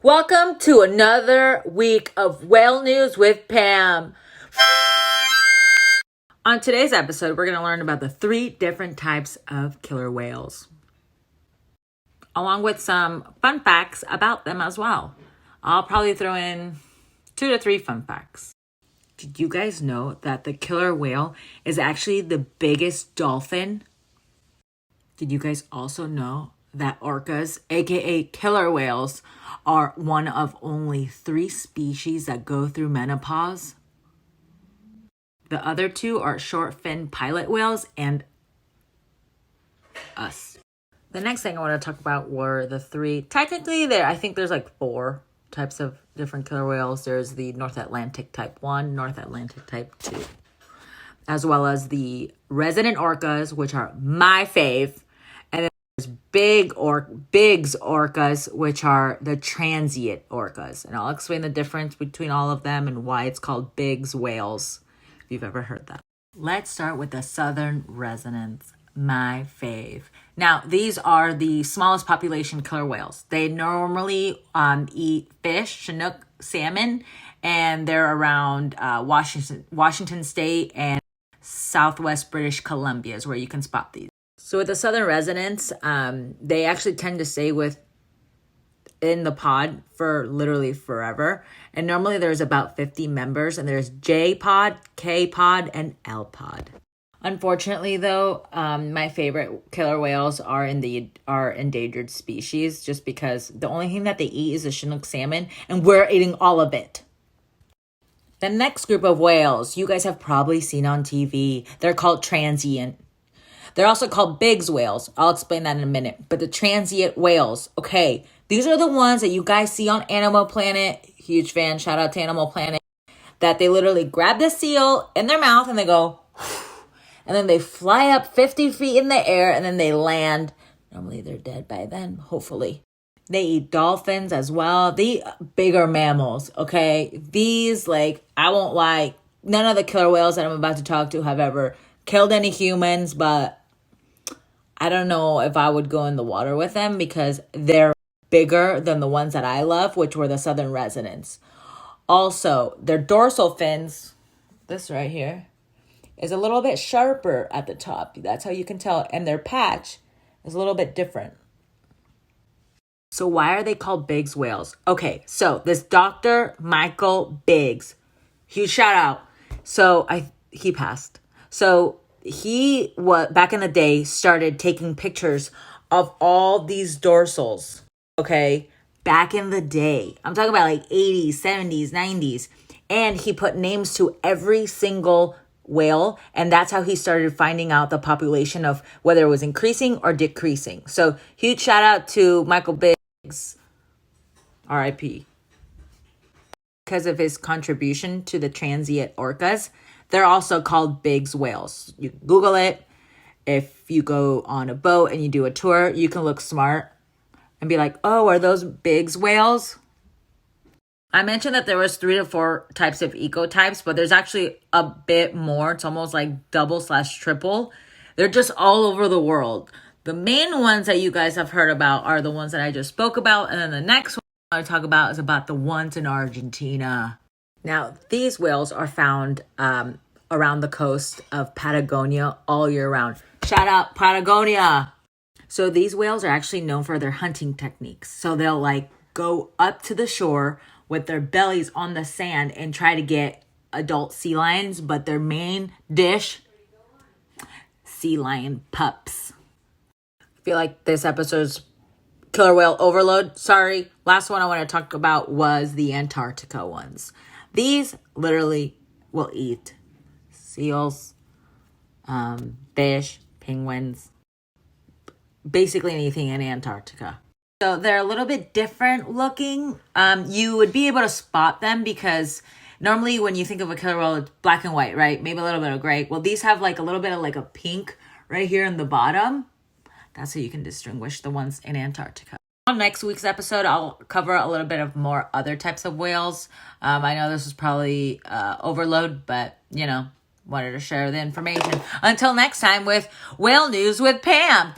Welcome to another week of Whale News with Pam. On today's episode, we're going to learn about the 3 different types of killer whales, along with some fun facts about them as well. I'll probably throw in 2 to 3 fun facts. Did you guys know that the killer whale is actually the biggest dolphin? Did you guys also know that orcas, aka killer whales, are one of only 3 species that go through menopause? The other 2 are short-finned pilot whales and us. The next thing I want to talk about were the 3, technically I think there's like 4 types of different killer whales. There's the North Atlantic type 1, North Atlantic type 2, as well as the resident orcas, which are my fave. And then there's Biggs orcas, which are the transient orcas. And I'll explain the difference between all of them and why it's called Biggs whales, if you've ever heard that. Let's start with the southern residents, my fave. Now, these are the smallest population killer whales. They normally eat fish, Chinook salmon, and they're around Washington State and Southwest British Columbia is where you can spot these. So with the southern residents, they actually tend to stay in the pod for literally forever. And normally there's about 50 members, and there's J pod, K pod, and L pod. Unfortunately, though, my favorite killer whales are endangered species, just because the only thing that they eat is the Chinook salmon, and we're eating all of it. The next group of whales you guys have probably seen on TV. They're called transient. They're also called Biggs whales. I'll explain that in a minute. But the transient whales, okay, these are the ones that you guys see on Animal Planet. Huge fan, shout out to Animal Planet. That they literally grab the seal in their mouth and they go, and then they fly up 50 feet in the air and then they land. Normally they're dead by then, hopefully. They eat dolphins as well. The bigger mammals, okay? These, I won't lie, none of the killer whales that I'm about to talk to have ever killed any humans, but I don't know if I would go in the water with them because they're bigger than the ones that I love, which were the southern residents. Also, their dorsal fins, this right here, is a little bit sharper at the top. That's how you can tell. And their patch is a little bit different. So why are they called Biggs whales? Okay, so this Dr. Michael Biggs, huge shout out. So he passed. So he back in the day started taking pictures of all these dorsals. Okay, back in the day. I'm talking about 80s, 70s, 90s. And he put names to every single whale, and that's how he started finding out the population of whether it was increasing or decreasing. So huge shout out to Michael Biggs, RIP. Because of his contribution to the transient orcas, they're also called Biggs whales. You can Google it. If you go on a boat and you do a tour, you can look smart and be like, oh, are those Biggs whales? I mentioned that there was 3 to 4 types of ecotypes, but there's actually a bit more. It's almost like double/triple. They're just all over the world. The main ones that you guys have heard about are the ones that I just spoke about. And then the next one I want to talk about is about the ones in Argentina. Now, these whales are found around the coast of Patagonia all year round. Shout out Patagonia! So these whales are actually known for their hunting techniques. So they'll go up to the shore with their bellies on the sand and try to get adult sea lions, but their main dish, sea lion pups. I feel like this episode's killer whale overload. Sorry. Last one I want to talk about was the Antarctica ones. These literally will eat seals, fish, penguins, basically anything in Antarctica. So they're a little bit different looking. You would be able to spot them because normally when you think of a killer whale, it's black and white, right? Maybe a little bit of gray. Well, these have a little bit of a pink right here in the bottom. That's how you can distinguish the ones in Antarctica. On next week's episode, I'll cover a little bit of more other types of whales. I know this is probably overload, but, wanted to share the information. Until next time with Whale News with Pam.